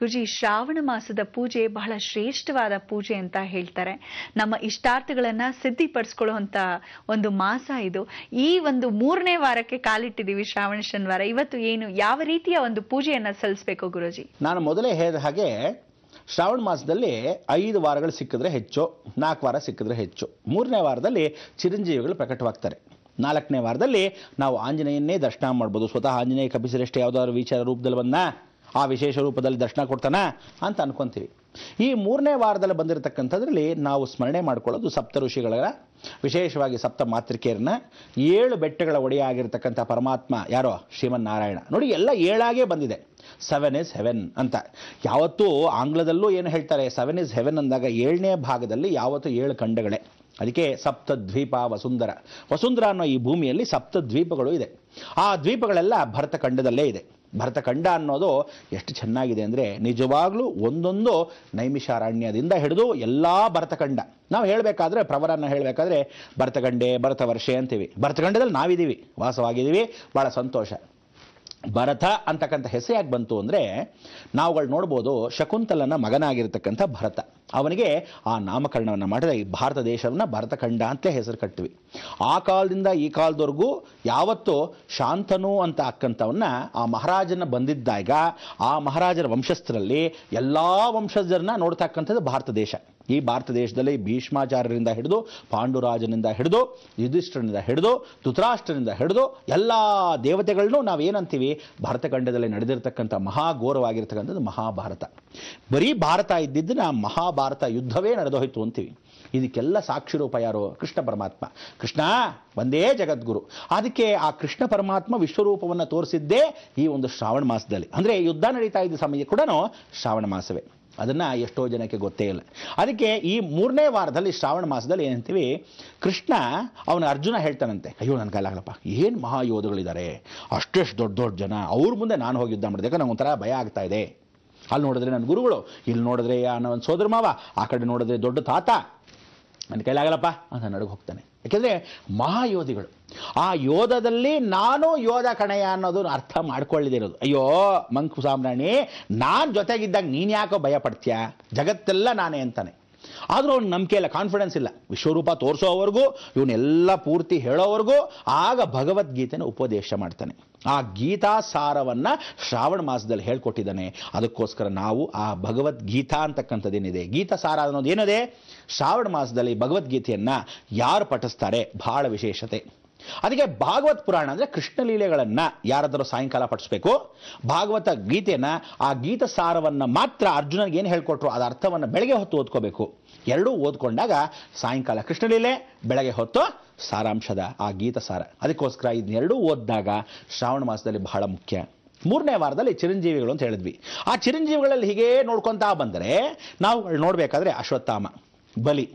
ಗುರುಜಿ, ಶ್ರಾವಣ ಮಾಸದ ಪೂಜೆ ಬಹಳ ಶ್ರೇಷ್ಠವಾದ ಪೂಜೆ ಅಂತ ಹೇಳ್ತಾರೆ. ನಮ್ಮ ಇಷ್ಟಾರ್ಥಗಳನ್ನ ಸಿದ್ಧಿಪಡಿಸ್ಕೊಳ್ಳುವಂತ ಒಂದು ಮಾಸ ಇದು. ಈ ಒಂದು 3ನೇ ವಾರಕ್ಕೆ ಕಾಲಿಟ್ಟಿದ್ದೀವಿ, ಶ್ರಾವಣ ಶನಿವಾರ. ಇವತ್ತು ಯಾವ ರೀತಿಯ ಒಂದು ಪೂಜೆಯನ್ನ ಸಲ್ಲಿಸಬೇಕು ಗುರುಜಿ? ನಾನು ಮೊದಲೇ ಹೇಳಿದ ಹಾಗೆ ಶ್ರಾವಣ ಮಾಸದಲ್ಲಿ 5 ವಾರಗಳು ಸಿಕ್ಕಿದ್ರೆ ಹೆಚ್ಚು, 4 ವಾರ ಸಿಕ್ಕಿದ್ರೆ ಹೆಚ್ಚು. 3ನೇ ವಾರದಲ್ಲಿ ಚಿರಂಜೀವಿಗಳು ಪ್ರಕಟವಾಗ್ತಾರೆ. 4ನೇ ವಾರದಲ್ಲಿ ನಾವು ಆಂಜನೇಯನ್ನೇ ದರ್ಶನ ಮಾಡ್ಬೋದು. ಸ್ವತಃ ಆಂಜನೇಯ ಕಪಿಸಿರಷ್ಟೇ ಯಾವುದಾದ್ರು ವಿಚಾರ ರೂಪದಲ್ಲಿ ಬಂದ ಆ ವಿಶೇಷ ರೂಪದಲ್ಲಿ ದರ್ಶನ ಕೊಡ್ತಾನ ಅಂತ ಅನ್ಕೊಂತೀವಿ. ಈ 3ನೇ ವಾರದಲ್ಲಿ ಬಂದಿರತಕ್ಕಂಥದ್ರಲ್ಲಿ ನಾವು ಸ್ಮರಣೆ ಮಾಡ್ಕೊಳ್ಳೋದು ಸಪ್ತ ಋಷಿಗಳ, ವಿಶೇಷವಾಗಿ ಸಪ್ತ ಮಾತೃಕೆಯರನ್ನ, 7 ಬೆಟ್ಟಗಳ ಒಡೆಯ ಆಗಿರ್ತಕ್ಕಂಥ ಪರಮಾತ್ಮ ಯಾರೋ ಶ್ರೀಮನ್ನಾರಾಯಣ. ನೋಡಿ, ಎಲ್ಲ 7ಆಗೇ ಬಂದಿದೆ. 7 is heaven ಅಂತ. ಯಾವತ್ತೂ ಆಂಗ್ಲದಲ್ಲೂ ಏನು ಹೇಳ್ತಾರೆ, 7 is heaven ಅಂದಾಗ 7ನೇ ಭಾಗದಲ್ಲಿ ಯಾವತ್ತೂ 7 ಖಂಡಗಳೇ. ಅದಕ್ಕೆ ಸಪ್ತ ದ್ವೀಪ ವಸುಂಧರ. ವಸುಂಧರ ಅನ್ನೋ ಈ ಭೂಮಿಯಲ್ಲಿ ಸಪ್ತ ದ್ವೀಪಗಳು ಇದೆ. ಆ ದ್ವೀಪಗಳೆಲ್ಲ ಭರತಖಂಡದಲ್ಲೇ ಇದೆ. ಭರತಖಂಡ ಅನ್ನೋದು ಎಷ್ಟು ಚೆನ್ನಾಗಿದೆ ಅಂದರೆ, ನಿಜವಾಗ್ಲೂ ಒಂದೊಂದು ನೈಮಿಷಾರಣ್ಯದಿಂದ ಹಿಡಿದು ಎಲ್ಲ ಭರತಖಂಡ. ನಾವು ಹೇಳಬೇಕಾದ್ರೆ ಪ್ರವರನ್ನು ಹೇಳಬೇಕಾದ್ರೆ ಭರತಖಂಡೆ, ಭರತವರ್ಷೆ ಅಂತೀವಿ. ಭರತಖಂಡದಲ್ಲಿ ನಾವಿದ್ದೀವಿ, ವಾಸವಾಗಿದ್ದೀವಿ, ಭಾಳ ಸಂತೋಷ. ಭರತ ಅಂತಕ್ಕಂಥ ಹೆಸರು ಯಾಕೆ ಬಂತು ಅಂದರೆ, ನಾವುಗಳು ನೋಡ್ಬೋದು, ಶಕುಂತಲನ ಮಗನಾಗಿರ್ತಕ್ಕಂಥ ಭರತ, ಅವನಿಗೆ ಆ ನಾಮಕರಣವನ್ನು ಮಾಡಿದ ಈ ಭಾರತ ದೇಶವನ್ನು ಭರತಖಂಡ ಅಂತಲೇ ಹೆಸರು ಕಟ್ತೀವಿ. ಆ ಕಾಲದಿಂದ ಈ ಕಾಲದವರೆಗೂ ಯಾವತ್ತೂ ಶಾಂತನು ಅಂತ ಅಕ್ಕಂಥವನ್ನ ಆ ಮಹಾರಾಜನ ಬಂದಿದ್ದಾಗ ಆ ಮಹಾರಾಜರ ವಂಶಸ್ಥರಲ್ಲಿ ಎಲ್ಲ ವಂಶಜರನ್ನ ನೋಡ್ತಕ್ಕಂಥದ್ದು ಭಾರತ ದೇಶ. ಈ ಭಾರತ ದೇಶದಲ್ಲಿ ಭೀಷ್ಮಾಚಾರ್ಯರಿಂದ ಹಿಡಿದು, ಪಾಂಡುರಾಜನಿಂದ ಹಿಡಿದು, ಯುಧಿಷ್ಠರನಿಂದ ಹಿಡಿದು, ಧೃತರಾಷ್ಟ್ರನಿಂದ ಹಿಡಿದು ಎಲ್ಲ ದೇವತೆಗಳನ್ನೂ ನಾವೇನಂತೀವಿ, ಭರತಖಂಡದಲ್ಲಿ ನಡೆದಿರ್ತಕ್ಕಂಥ ಮಹಾಘೋರವಾಗಿರ್ತಕ್ಕಂಥದ್ದು ಮಹಾಭಾರತ. ಬರೀ ಭಾರತ ಇದ್ದಿದ್ದನ್ನ ಮಹಾಭಾರತ ಯುದ್ಧವೇ ನಡೆದೋಯ್ತು ಅಂತೀವಿ. ಇದಕ್ಕೆಲ್ಲ ಸಾಕ್ಷಿ ರೂಪ ಯಾರು? ಕೃಷ್ಣ ಪರಮಾತ್ಮ. ಕೃಷ್ಣ ಒಂದೇ ಜಗದ್ಗುರು. ಅದಕ್ಕೆ ಆ ಕೃಷ್ಣ ಪರಮಾತ್ಮ ವಿಶ್ವರೂಪವನ್ನು ತೋರಿಸಿದ್ದೇ ಈ ಒಂದು ಶ್ರಾವಣ ಮಾಸದಲ್ಲಿ. ಅಂದರೆ ಯುದ್ಧ ನಡೀತಾ ಇದ್ದ ಸಮಯ ಕೂಡ ಶ್ರಾವಣ ಮಾಸವೇ. ಅದನ್ನು ಎಷ್ಟೋ ಜನಕ್ಕೆ ಗೊತ್ತೇ ಇಲ್ಲ. ಅದಕ್ಕೆ ಈ 3ನೇ ವಾರದಲ್ಲಿ ಶ್ರಾವಣ ಮಾಸದಲ್ಲಿ ಏನಂತೀವಿ, ಕೃಷ್ಣ ಅವನ ಅರ್ಜುನ ಹೇಳ್ತಾನಂತೆ, ಅಯ್ಯೋ ನನ್ನ ಕೈಲಾಗಲ್ಲಪ್ಪ, ಏನು ಮಹಾಯೋಧಗಳಿದ್ದಾರೆ, ಅಷ್ಟೆಷ್ಟು ದೊಡ್ಡ ದೊಡ್ಡ ಜನ, ಅವ್ರ ಮುಂದೆ ನಾನು ಹೋಗಿ ಯುದ್ಧ ಮಾಡಿದೆ, ಯಾಕಂದ್ರೆ ನಂಗೊಂಥರ ಭಯ ಆಗ್ತಾ ಇದೆ. ಅಲ್ಲಿ ನೋಡಿದ್ರೆ ನನ್ನ ಗುರುಗಳು, ಇಲ್ಲಿ ನೋಡಿದ್ರೆ ನನ್ನ ಸೋದರ ಮಾವ, ಆ ಕಡೆ ನೋಡಿದ್ರೆ ದೊಡ್ಡ ತಾತ, ನನ್ನ ಕೈಲಾಗಲ್ಲಪ್ಪ ಅಂತ ನಡುಗೆ ಹೋಗ್ತಾನೆ. ಯಾಕೆಂದರೆ ಮಹಾಯೋಧಿಗಳು. ಆ ಯೋಧದಲ್ಲಿ ನಾನು ಯೋಧ ಕಣಯ ಅನ್ನೋದು ಅರ್ಥ ಮಾಡ್ಕೊಳ್ಳಿದಿರೋದು. ಅಯ್ಯೋ ಮಂಕು ಸಾಮ್ರಾಣಿ, ನಾನು ಜೊತೆಗಿದ್ದಾಗ ನೀನು ಯಾಕೋ ಭಯ ಪಡ್ತೀಯ, ಜಗತ್ತೆಲ್ಲ ನಾನೇ ಅಂತಾನೆ. ಆದರೂ ಅವ್ನು ನಂಬಿಕೆ ಇಲ್ಲ, ಕಾನ್ಫಿಡೆನ್ಸ್ ಇಲ್ಲ. ವಿಶ್ವರೂಪ ತೋರಿಸೋವರೆಗೂ, ಇವನ್ನೆಲ್ಲ ಪೂರ್ತಿ ಹೇಳೋವರೆಗೂ ಆಗ ಭಗವದ್ಗೀತೆನ ಉಪದೇಶ ಮಾಡ್ತಾನೆ. ಆ ಗೀತಾ ಸಾರವನ್ನು ಶ್ರಾವಣ ಮಾಸದಲ್ಲಿ ಹೇಳ್ಕೊಟ್ಟಿದ್ದಾನೆ. ಅದಕ್ಕೋಸ್ಕರ ನಾವು ಆ ಭಗವದ್ಗೀತಾ ಅಂತಕ್ಕಂಥದ್ದೇನಿದೆ, ಗೀತಾ ಸಾರ ಅನ್ನೋದು ಏನಿದೆ, ಶ್ರಾವಣ ಮಾಸದಲ್ಲಿ ಭಗವದ್ಗೀತೆಯನ್ನು ಯಾರು ಪಠಿಸ್ತಾರೆ ಬಹಳ ವಿಶೇಷತೆ. ಅದಕ್ಕೆ ಭಾಗವತ್ ಪುರಾಣ ಅಂದರೆ ಕೃಷ್ಣ ಲೀಲೆಗಳನ್ನು ಯಾರಾದರೂ ಸಾಯಂಕಾಲ ಪಠಿಸ್ಬೇಕು. ಭಾಗವತ ಗೀತೆಯನ್ನು, ಆ ಗೀತ ಸಾರವನ್ನು ಮಾತ್ರ ಅರ್ಜುನನಿಗೆ ಏನು ಹೇಳ್ಕೊಟ್ರು ಅದರ ಅರ್ಥವನ್ನು ಬೆಳಗ್ಗೆ ಹೊತ್ತು ಓದ್ಕೋಬೇಕು. ಎರಡೂ ಓದ್ಕೊಂಡಾಗ ಸಾಯಂಕಾಲ ಕೃಷ್ಣಲೀಲೆ, ಬೆಳಗ್ಗೆ ಹೊತ್ತು ಸಾರಾಂಶದ ಆ ಗೀತ ಸಾರ. ಅದಕ್ಕೋಸ್ಕರ ಇದನ್ನೆರಡೂ ಓದಿದಾಗ ಶ್ರಾವಣ ಮಾಸದಲ್ಲಿ ಬಹಳ ಮುಖ್ಯ. 3ನೇ ವಾರದಲ್ಲಿ ಚಿರಂಜೀವಿಗಳು ಅಂತ ಹೇಳಿದ್ವಿ. ಆ ಚಿರಂಜೀವಿಗಳಲ್ಲಿ ಹೀಗೆ ನೋಡ್ಕೊತಾ ಬಂದರೆ ನಾವು ನೋಡಬೇಕಾದ್ರೆ ಅಶ್ವತ್ಥಾಮ, ಬಲಿ,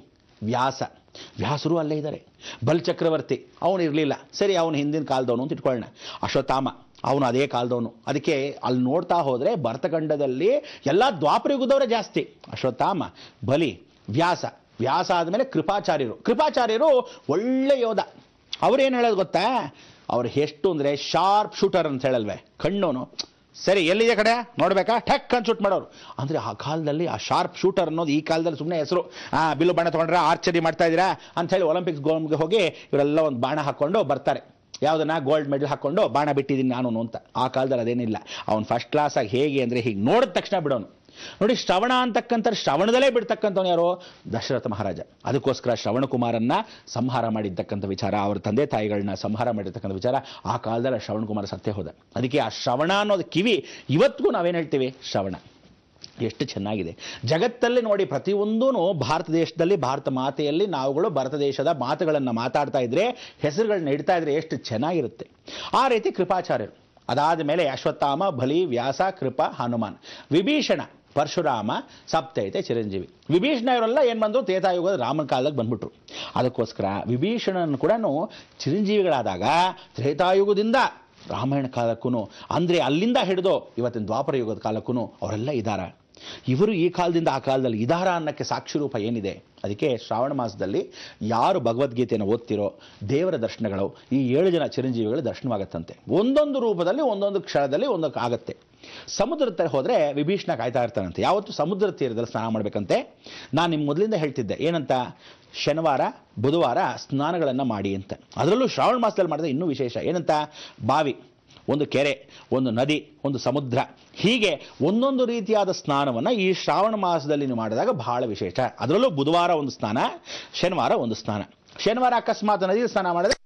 ವ್ಯಾಸರು ಅಲ್ಲೇ ಇದ್ದಾರೆ. ಬಲ್ ಚಕ್ರವರ್ತಿ ಅವನು ಇರಲಿಲ್ಲ, ಸರಿ ಅವನು ಹಿಂದಿನ ಕಾಲದವನು ಅಂತ ಇಟ್ಕೊಳ್ಳೋಣ. ಅಶ್ವತ್ಥಾಮ ಅವನು ಅದೇ ಕಾಲದವನು. ಅದಕ್ಕೆ ಅಲ್ಲಿ ನೋಡ್ತಾ ಹೋದರೆ ಭರತಖಂಡದಲ್ಲಿ ಎಲ್ಲ ದ್ವಾಪರ ಯುಗದವರೇ ಜಾಸ್ತಿ. ಅಶ್ವತ್ಥಾಮ, ಬಲಿ, ವ್ಯಾಸ ಆದಮೇಲೆ ಕೃಪಾಚಾರ್ಯರು ಒಳ್ಳೆ ಯೋಧ. ಅವ್ರೇನು ಹೇಳೋದು ಗೊತ್ತಾ, ಅವ್ರು ಎಷ್ಟು ಅಂದರೆ ಶಾರ್ಪ್ ಶೂಟರ್ ಅಂತ ಹೇಳಲ್ವೇ, ಕಣ್ಣೋನು ಸರಿ ಎಲ್ಲಿದೆ ಕಡೆ ನೋಡ್ಬೇಕಾ, ಠಕ್ ಅಂತ ಶೂಟ್ ಮಾಡೋರು. ಅಂದರೆ ಆ ಕಾಲದಲ್ಲಿ ಆ ಶಾರ್ಪ್ ಶೂಟರ್ ಅನ್ನೋದು ಈ ಕಾಲದಲ್ಲಿ ಸುಮ್ಮನೆ ಹೆಸರು. ಬಿಲ್ಲು ಬಾಣ ತೊಗೊಂಡ್ರೆ ಆರ್ಚರಿ ಮಾಡ್ತಾ ಇದ್ದೀರಾ ಅಂಥೇಳಿ ಒಲಿಂಪಿಕ್ಸ್ ಗೋಮ್ಗೆ ಹೋಗಿ ಇವರೆಲ್ಲ ಒಂದು ಬಾಣ ಹಾಕ್ಕೊಂಡು ಬರ್ತಾರೆ. ಯಾವುದನ್ನ ಗೋಲ್ಡ್ ಮೆಡಲ್ ಹಾಕ್ಕೊಂಡು ಬಾಣ ಬಿಟ್ಟಿದ್ದೀನಿ ನಾನು ಅಂತ. ಆ ಕಾಲದಲ್ಲಿ ಅದೇನಿಲ್ಲ. ಅವನು ಫಸ್ಟ್ ಕ್ಲಾಸಾಗಿ ಹೇಗೆ ಅಂದರೆ ಹೀಗೆ ನೋಡಿದ ತಕ್ಷಣ ಬಿಡೋನು. ನೋಡಿ, ಶ್ರವಣ ಅಂತಕ್ಕಂಥ ಶ್ರವಣದಲ್ಲೇ ಬಿಡ್ತಕ್ಕಂಥವ್ನು ಯಾರೋ ದಶರಥ ಮಹಾರಾಜ. ಅದಕ್ಕೋಸ್ಕರ ಶ್ರವಣ ಕುಮಾರನ್ನ ಸಂಹಾರ ಮಾಡಿರ್ತಕ್ಕಂಥ ವಿಚಾರ, ಅವ್ರ ತಂದೆ ತಾಯಿಗಳನ್ನ ಸಂಹಾರ ಮಾಡಿರ್ತಕ್ಕಂಥ ವಿಚಾರ ಆ ಕಾಲದಲ್ಲಿ ಶ್ರವಣ ಕುಮಾರ ಸತ್ತೇ ಹೋದ. ಅದಕ್ಕೆ ಆ ಶ್ರವಣ ಅನ್ನೋದು ಕಿವಿ ಇವತ್ತಿಗೂ ನಾವೇನು ಹೇಳ್ತೀವಿ, ಶ್ರವಣ ಎಷ್ಟು ಚೆನ್ನಾಗಿದೆ. ಜಗತ್ತಲ್ಲಿ ನೋಡಿ ಪ್ರತಿಯೊಂದೂ ಭಾರತ ದೇಶದಲ್ಲಿ, ಭಾರತ ಮಾತೆಯಲ್ಲಿ ನಾವುಗಳು ಭಾರತ ದೇಶದ ಮಾತುಗಳನ್ನು ಮಾತಾಡ್ತಾ ಇದ್ರೆ, ಹೆಸರುಗಳನ್ನ ಇಡ್ತಾ ಇದ್ರೆ ಎಷ್ಟು ಚೆನ್ನಾಗಿರುತ್ತೆ. ಆ ರೀತಿ ಕೃಪಾಚಾರ್ಯರು. ಅದಾದ ಮೇಲೆ ಅಶ್ವತ್ಥಾಮ, ಬಲಿ, ವ್ಯಾಸ, ಕೃಪ, ಹನುಮಾನ್, ವಿಭೀಷಣ, ಪರಶುರಾಮ, ಸಪ್ತೈತೆ, ಚಿರಂಜೀವಿ. ವಿಭೀಷಣ ಇವರೆಲ್ಲ ಏನು ಬಂದರು, ತ್ರೇತಾಯುಗದ ರಾಮನ ಕಾಲದಾಗ ಬಂದ್ಬಿಟ್ರು. ಅದಕ್ಕೋಸ್ಕರ ವಿಭೀಷಣನ ಕೂಡ ಚಿರಂಜೀವಿಗಳಾದಾಗ ತ್ರೇತಾಯುಗದಿಂದ ರಾಮಾಯಣ ಕಾಲಕ್ಕೂ, ಅಂದರೆ ಅಲ್ಲಿಂದ ಹಿಡಿದು ಇವತ್ತಿನ ದ್ವಾಪರ ಯುಗದ ಕಾಲಕ್ಕೂ ಅವರೆಲ್ಲ ಇದ್ದಾರೆ. ಇವರು ಈ ಕಾಲದಿಂದ ಆ ಕಾಲದಲ್ಲಿ ಇದಾರ ಅನ್ನಕ್ಕೆ ಸಾಕ್ಷಿ ರೂಪ ಏನಿದೆ. ಅದಕ್ಕೆ ಶ್ರಾವಣ ಮಾಸದಲ್ಲಿ ಯಾರು ಭಗವದ್ಗೀತೆಯನ್ನು ಓದ್ತಿರೋ ದೇವರ ದರ್ಶನಗಳು ಈ 7 ಜನ ಚಿರಂಜೀವಿಗಳ ದರ್ಶನವಾಗತ್ತಂತೆ. ಒಂದೊಂದು ರೂಪದಲ್ಲಿ ಒಂದೊಂದು ಕ್ಷಣದಲ್ಲಿ ಒಂದೊಂದು ಆಗತ್ತೆ. ಸಮುದ್ರದ ತರ ಹೋದರೆ ವಿಭೀಷಣ ಕಾಯ್ತಾ ಇರ್ತಾನಂತೆ. ಯಾವತ್ತು ಸಮುದ್ರ ತೀರದಲ್ಲಿ ಸ್ನಾನ ಮಾಡಬೇಕಂತೆ. ನಾನು ನಿಮ್ಮ ಮೊದಲಿಂದ ಹೇಳ್ತಿದ್ದೆ ಏನಂತ, ಶನಿವಾರ ಬುಧವಾರ ಸ್ನಾನಗಳನ್ನು ಮಾಡಿ ಅಂತ. ಅದರಲ್ಲೂ ಶ್ರಾವಣ ಮಾಸದಲ್ಲಿ ಮಾಡಿದ್ರೆ ಇನ್ನೂ ವಿಶೇಷ. ಏನಂತ, ಬಾವಿ, ಒಂದು ಕೆರೆ, ಒಂದು ನದಿ, ಒಂದು ಸಮುದ್ರ, ಹೀಗೆ ಒಂದೊಂದು ರೀತಿಯಾದ ಸ್ನಾನವನ್ನು ಈ ಶ್ರಾವಣ ಮಾಸದಲ್ಲಿ ನೀವು ಮಾಡಿದಾಗ ಬಹಳ ವಿಶೇಷ. ಅದರಲ್ಲೂ ಬುಧವಾರ ಒಂದು ಸ್ನಾನ, ಶನಿವಾರ ಒಂದು ಸ್ನಾನ. ಶನಿವಾರ ಅಕಸ್ಮಾತ್ ನದಿ ಸ್ನಾನ ಮಾಡಿದ್ರೆ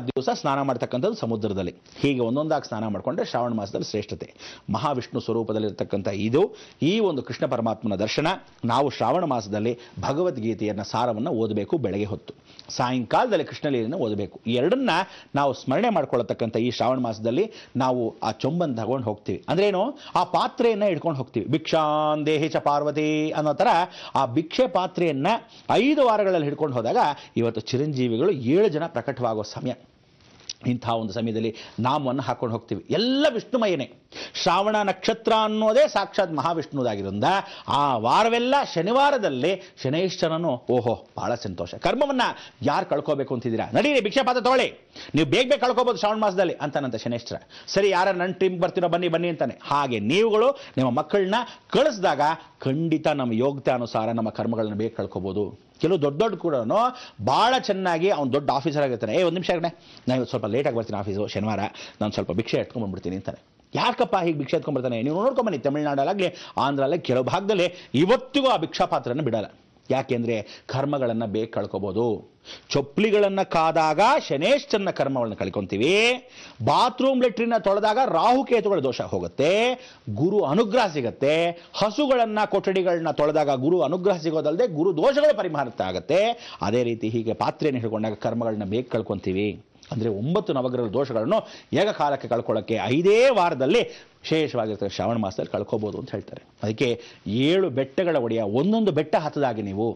ದಿವಸ ಸ್ನಾನ ಮಾಡ್ತಕ್ಕಂಥದ್ದು ಸಮುದ್ರದಲ್ಲಿ. ಹೀಗೆ ಒಂದೊಂದಾಗಿ ಸ್ನಾನ ಮಾಡಿಕೊಂಡ್ರೆ ಶ್ರಾವಣ ಮಾಸದಲ್ಲಿ ಶ್ರೇಷ್ಠತೆ. ಮಹಾವಿಷ್ಣು ಸ್ವರೂಪದಲ್ಲಿರ್ತಕ್ಕಂಥ ಇದು ಈ ಒಂದು ಕೃಷ್ಣ ಪರಮಾತ್ಮನ ದರ್ಶನ. ನಾವು ಶ್ರಾವಣ ಮಾಸದಲ್ಲಿ ಭಗವದ್ಗೀತೆಯನ್ನು ಸಾರವನ್ನು ಓದಬೇಕು. ಬೆಳಗ್ಗೆ ಹೊತ್ತು, ಸಾಯಂಕಾಲದಲ್ಲಿ ಕೃಷ್ಣಲೀಲೆಯನ್ನು ಓದಬೇಕು. ಈ ಎರಡನ್ನ ನಾವು ಸ್ಮರಣೆ ಮಾಡ್ಕೊಳ್ಳತಕ್ಕಂಥ ಈ ಶ್ರಾವಣ ಮಾಸದಲ್ಲಿ ನಾವು ಆ ಚೊಂಬನ್ನು ತಗೊಂಡು ಹೋಗ್ತೀವಿ. ಅಂದ್ರೇನು, ಆ ಪಾತ್ರೆಯನ್ನು ಇಟ್ಕೊಂಡು ಹೋಗ್ತೀವಿ. ಭಿಕ್ಷಾಂದೇಹಿ ಚ ಪಾರ್ವತಿ ಅನ್ನೋ ಥರ ಆ ಭಿಕ್ಷೆ ಪಾತ್ರೆಯನ್ನು 5 ವಾರಗಳಲ್ಲಿ ಹಿಡ್ಕೊಂಡು ಹೋದಾಗ ಇವತ್ತು ಚಿರಂಜೀವಿಗಳು 7 ಜನ ಪ್ರಕಟವಾಗುವ ಸಮಯ. ಇಂಥ ಒಂದು ಸಮಯದಲ್ಲಿ ನಾಮವನ್ನು ಹಾಕೊಂಡು ಹೋಗ್ತೀವಿ. ಎಲ್ಲ ವಿಷ್ಣುಮಯನೇ. ಶ್ರಾವಣ ನಕ್ಷತ್ರ ಅನ್ನೋದೇ ಸಾಕ್ಷಾತ್ ಮಹಾವಿಷ್ಣುದಾಗಿರೋದ್ರಿಂದ ಆ ವಾರವೆಲ್ಲ ಶನಿವಾರದಲ್ಲಿ ಶನೈಶ್ಚರನು ಓಹೋ ಬಹಳ ಸಂತೋಷ. ಕರ್ಮವನ್ನು ಯಾರು ಕಳ್ಕೋಬೇಕು ಅಂತಿದ್ದೀರಾ, ನಡೀರಿ ಭಿಕ್ಷೆ ಪಾತ್ರ ತಗೊಳ್ಳಿ, ನೀವು ಬೇಗ ಬೇಗ ಕಳ್ಕೋಬೋದು ಶ್ರಾವಣ ಮಾಸದಲ್ಲಿ ಅಂತಾನಂತ ಶನೈಶ್ಚರ. ಸರಿ, ಯಾರ ನನ್ನ ಟೀಮ್ ಬರ್ತೀರೋ ಬನ್ನಿ ಬನ್ನಿ ಅಂತಾನೆ. ಹಾಗೆ ನೀವುಗಳು ನಿಮ್ಮ ಮಕ್ಕಳನ್ನ ಕಳಿಸಿದಾಗ ಖಂಡಿತ ನಮ್ಮ ಯೋಗ್ಯತೆ ಅನುಸಾರ ನಮ್ಮ ಕರ್ಮಗಳನ್ನ ಬೇಗ ಕಳ್ಕೋಬೋದು. ಕೆಲವು ದೊಡ್ಡ ದೊಡ್ಡ ಕೂಡ ಭಾಳ ಚೆನ್ನಾಗಿ ಅವ್ನು ದೊಡ್ಡ ಆಫೀಸರ್ ಆಗಿರ್ತಾನೆ. ಒಂದು ನಿಮಿಷ ಕಡೆ, ನಾನು ಇವತ್ತು ಸ್ವಲ್ಪ ಲೇಟಾಗಿ ಬರ್ತೀನಿ ಆಫೀಸು, ಶನಿವಾರ ನಾನು ಸ್ವಲ್ಪ ಭಿಕ್ಷೆ ಎತ್ಕೊಂಡ್ಬಂದ್ಬಿಡ್ತೀನಿ ಅಂತಾನೆ. ಯಾಕಪ್ಪ ಹೀಗೆ ಭಿಕ್ಷೆ ಎತ್ಕೊಂಡ್ಬರ್ತಾನೆ? ನೀವು ನೋಡ್ಕೊಂಬನ್ನಿ, ತಮಿಳುನಾಡಲ್ಲಾಗಲಿ ಆಂಧ್ರಲ್ಲೇ ಕೆಲವು ಭಾಗದಲ್ಲಿ ಇವತ್ತಿಗೂ ಆ ಭಿಕ್ಷಾ ಪಾತ್ರನ ಬಿಡಲ್ಲ. ಯಾಕೆಂದರೆ ಕರ್ಮಗಳನ್ನು ಬೇಗ ಕಳ್ಕೊಬೋದು. ಚೊಪ್ಲಿಗಳನ್ನು ಕಾದಾಗ ಶನೇಶ್ಚರನ ಕರ್ಮಗಳನ್ನು ಕಳ್ಕೊತೀವಿ. ಬಾತ್ರೂಮ್ ಲೆಟ್ರಿನ ತೊಳೆದಾಗ ರಾಹುಕೇತುಗಳ ದೋಷ ಹೋಗುತ್ತೆ, ಗುರು ಅನುಗ್ರಹ ಸಿಗುತ್ತೆ. ಹಸುಗಳನ್ನು ಕೊಠಡಿಗಳನ್ನ ತೊಳೆದಾಗ ಗುರು ಅನುಗ್ರಹ ಸಿಗೋದಲ್ಲದೆ ಗುರು ದೋಷಗಳು ಪರಿಹಾರ ಆಗುತ್ತೆ. ಅದೇ ರೀತಿ ಹೀಗೆ ಪಾತ್ರೆಯನ್ನು ಹಿಡ್ಕೊಂಡಾಗ ಕರ್ಮಗಳನ್ನ ಬೇಗ ಕಳ್ಕೊತೀವಿ. ಅಂದರೆ 9 ನವಗ್ರಹ ದೋಷಗಳನ್ನು ಏಕಕಾಲಕ್ಕೆ ಕಳ್ಕೊಳ್ಳೋಕ್ಕೆ 5 ವಾರದಲ್ಲಿ ವಿಶೇಷವಾಗಿರ್ತದೆ ಶ್ರಾವಣ ಮಾಸದಲ್ಲಿ ಕಳ್ಕೋಬೋದು ಅಂತ ಹೇಳ್ತಾರೆ. ಅದಕ್ಕೆ 7 ಬೆಟ್ಟಗಳ ಒಡೆಯ, ಒಂದೊಂದು ಬೆಟ್ಟ ಹತ್ತದಾಗಿ ನೀವು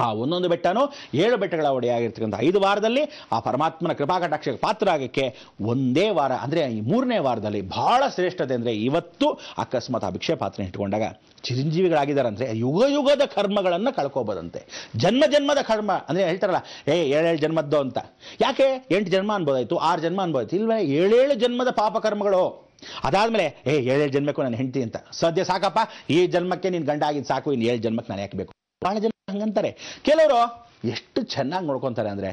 ಆ ಒಂದೊಂದು ಬೆಟ್ಟನೂ 7 ಬೆಟ್ಟಗಳ ಒಡೆಯಾಗಿರ್ತಕ್ಕಂಥ 5 ವಾರದಲ್ಲಿ ಆ ಪರಮಾತ್ಮನ ಕೃಪಾಕಟಾಕ್ಷಕ್ಕೆ ಪಾತ್ರ ಆಗಕ್ಕೆ ಒಂದೇ ವಾರ ಅಂದರೆ ಈ 3ನೇ ವಾರದಲ್ಲಿ ಬಹಳ ಶ್ರೇಷ್ಠತೆ. ಅಂದರೆ ಇವತ್ತು ಅಕಸ್ಮಾತ್ ಆ ಭಿಕ್ಷೆ ಪಾತ್ರೆ ಇಟ್ಕೊಂಡಾಗ ಚಿರಂಜೀವಿಗಳಾಗಿದ್ದಾರಂದರೆ ಯುಗ ಯುಗದ ಕರ್ಮಗಳನ್ನು ಕಳ್ಕೋಬೋದಂತೆ. ಜನ್ಮ ಜನ್ಮದ ಕರ್ಮ ಅಂದರೆ ಹೇಳ್ತಾರಲ್ಲ 7 ಜನ್ಮದ್ದು ಅಂತ. ಯಾಕೆ 8 ಜನ್ಮ ಅನ್ಬೋದಾಯ್ತು, 6 ಜನ್ಮ ಅನ್ಬೋದಾಯ್ತು? ಇಲ್ವೇ 7 ಜನ್ಮದ ಪಾಪ ಕರ್ಮಗಳು. ಅದಾದಮೇಲೆ 7 ಜನ್ಮಕ್ಕೂ ನಾನು ಹೆಂಡತಿ ಅಂತ, ಸದ್ಯ ಸಾಕಪ್ಪ ಈ ಜನ್ಮಕ್ಕೆ ನೀನು ಗಂಡ ಆಗಿದ್ದು ಸಾಕು, ಇನ್ನು 7 ಜನ್ಮಕ್ಕೆ ನಾನು ಯಾಕೆ ಬೇಕು? ಭಾಳ ಜನ ಹಂಗಂತಾರೆ. ಕೆಲವರು ಎಷ್ಟು ಚೆನ್ನಾಗಿ ನೋಡ್ಕೊತಾರೆ ಅಂದರೆ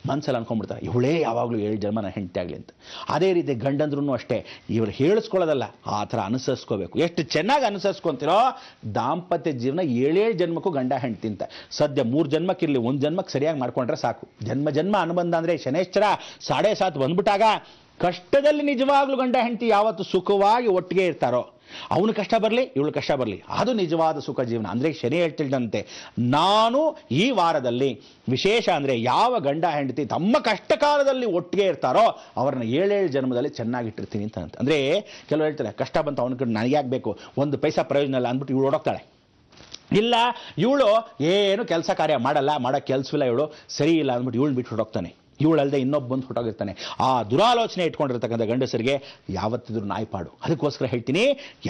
ಮನಸ್ಸಲ್ಲಿ ಅನ್ಕೊಂಡ್ಬಿಡ್ತಾರೆ ಇವಳೇ ಯಾವಾಗಲೂ 7 ಜನ್ಮ ನಾನು ಹೆಂಡತಿ ಆಗಲಿ ಅಂತ. ಅದೇ ರೀತಿ ಗಂಡಂದ್ರೂ ಅಷ್ಟೇ, ಇವರು ಹೇಳಿಸ್ಕೊಳ್ಳೋದಲ್ಲ, ಆ ಥರ ಅನುಸರಿಸ್ಕೋಬೇಕು. ಎಷ್ಟು ಚೆನ್ನಾಗಿ ಅನುಸರಿಸ್ಕೊತಿರೋ ದಾಂಪತ್ಯ ಜೀವನ 7 ಜನ್ಮಕ್ಕೂ ಗಂಡ ಹೆಂಡತಿ ಅಂತ. ಸದ್ಯ 3 ಜನ್ಮಕ್ಕಿರಲಿ, 1 ಜನ್ಮಕ್ಕೆ ಸರಿಯಾಗಿ ಮಾಡ್ಕೊಂಡ್ರೆ ಸಾಕು. ಜನ್ಮ ಜನ್ಮ ಅನುಬಂಧ ಅಂದರೆ ಶನೈಶ್ಚರ 7.5 ಬಂದ್ಬಿಟ್ಟಾಗ ಕಷ್ಟದಲ್ಲಿ ನಿಜವಾಗ್ಲೂ ಗಂಡ ಹೆಂಡತಿ ಯಾವತ್ತು ಸುಖವಾಗಿ ಒಟ್ಟಿಗೆ ಇರ್ತಾರೋ, ಅವನು ಕಷ್ಟ ಬರಲಿ ಇವಳು ಕಷ್ಟ ಬರಲಿ, ಅದು ನಿಜವಾದ ಸುಖ ಜೀವನ. ಅಂದರೆ ಶನಿ ಹೇಳ್ತಿದ್ದಂತೆ ನಾನು ಈ ವಾರದಲ್ಲಿ ವಿಶೇಷ ಅಂದರೆ ಯಾವ ಗಂಡ ಹೆಂಡತಿ ತಮ್ಮ ಕಷ್ಟ ಕಾಲದಲ್ಲಿ ಒಟ್ಟಿಗೆ ಇರ್ತಾರೋ ಅವರನ್ನ 7 ಜನ್ಮದಲ್ಲಿ ಚೆನ್ನಾಗಿಟ್ಟಿರ್ತೀನಿ ಅಂತ. ಅಂದರೆ ಕೆಲವರು ಹೇಳ್ತಾರೆ ಕಷ್ಟ ಬಂತು ಅವನ ಕಡೆ ನನಗೆ ಯಾಕೆ ಬೇಕು, 1 ಪೈಸಾ ಪ್ರಯೋಜನ ಇಲ್ಲ ಅಂದ್ಬಿಟ್ಟು ಇವಳು ಓಡೋಗ್ತಾಳೆ. ಇಲ್ಲ, ಇವಳು ಏನು ಕೆಲಸ ಕಾರ್ಯ ಮಾಡಲ್ಲ, ಮಾಡೋ ಕೆಲಸವಿಲ್ಲ, ಇವಳು ಸರಿ ಇಲ್ಲ ಅಂದ್ಬಿಟ್ಟು ಇವಳು ಬಿಟ್ಟು ಹೊರಟೋಗ್ತಾನೆ. ಇವಳಲ್ಲದೆ ಇನ್ನೊಬ್ಬ ಬಂದು ಹೊರಟೋಗಿರ್ತಾನೆ. ಆ ದುರಾಲೋಚನೆ ಇಟ್ಕೊಂಡಿರ್ತಕ್ಕಂಥ ಗಂಡಸರಿಗೆ ಯಾವತ್ತಿದ್ರೂ ನಾಯ್ಪಾಡು. ಅದಕ್ಕೋಸ್ಕರ ಹೇಳ್ತೀನಿ,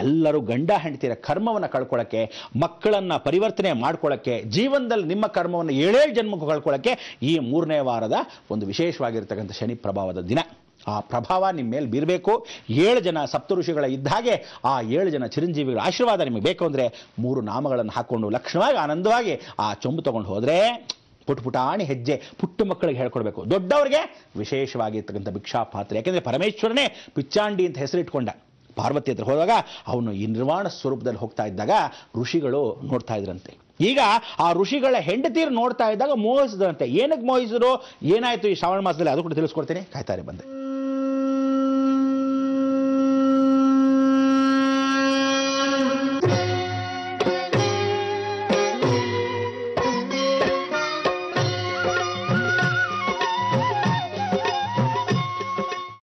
ಎಲ್ಲರೂ ಗಂಡ ಹೆಂಡತಿಯ ಕರ್ಮವನ್ನು ಕಳ್ಕೊಳ್ಳೋಕ್ಕೆ, ಮಕ್ಕಳನ್ನು ಪರಿವರ್ತನೆ ಮಾಡ್ಕೊಳ್ಳೋಕ್ಕೆ, ಜೀವನದಲ್ಲಿ ನಿಮ್ಮ ಕರ್ಮವನ್ನು 7 ಜನ್ಮಕ್ಕೂ ಕಳ್ಕೊಳ್ಳೋಕ್ಕೆ ಈ 3ನೇ ವಾರದ ಒಂದು ವಿಶೇಷವಾಗಿರ್ತಕ್ಕಂಥ ಶನಿ ಪ್ರಭಾವದ ದಿನ. ಆ ಪ್ರಭಾವ ನಿಮ್ಮ ಮೇಲೆ ಬೀರಬೇಕು. 7 ಜನ ಸಪ್ತ ಋಷಿಗಳ ಇದ್ದ ಹಾಗೆ ಆ 7 ಜನ ಚಿರಂಜೀವಿಗಳ ಆಶೀರ್ವಾದ ನಿಮಗೆ ಬೇಕು ಅಂದರೆ 3 ನಾಮಗಳನ್ನು ಹಾಕ್ಕೊಂಡು ಲಕ್ಷಣವಾಗಿ ಆನಂದವಾಗಿ ಆ ಚೊಂಬು ತೊಗೊಂಡು ಹೋದರೆ ಪುಟಾಣಿ ಹೆಜ್ಜೆ ಪುಟ್ಟ ಮಕ್ಕಳಿಗೆ ಹೇಳ್ಕೊಡ್ಬೇಕು. ದೊಡ್ಡವರಿಗೆ ವಿಶೇಷವಾಗಿರ್ತಕ್ಕಂಥ ಭಿಕ್ಷಾ ಪಾತ್ರೆ. ಯಾಕೆಂದರೆ ಪರಮೇಶ್ವರನೇ ಪಿಚ್ಚಾಂಡಿ ಅಂತ ಹೆಸರಿಟ್ಕೊಂಡ. ಪಾರ್ವತಿ ಹತ್ರ ಹೋದಾಗ ಅವನು ಈ ನಿರ್ವಾಣ ಸ್ವರೂಪದಲ್ಲಿ ಹೋಗ್ತಾ ಇದ್ದಾಗ ಋಷಿಗಳು ನೋಡ್ತಾ ಇದ್ರಂತೆ. ಈಗ ಆ ಋಷಿಗಳ ಹೆಂಡತೀರು ನೋಡ್ತಾ ಇದ್ದಾಗ ಮೋಹಿಸಿದ್ರಂತೆ. ಏನಕ್ಕೆ ಮೋಹಿಸಿದ್ರು, ಏನಾಯಿತು ಈ ಶ್ರಾವಣ ಮಾಸದಲ್ಲಿ, ಅದು ಕೂಡ ತಿಳಿಸ್ಕೊಡ್ತೀನಿ, ಕಾಯ್ತಾರೆ ಬಂದೆ.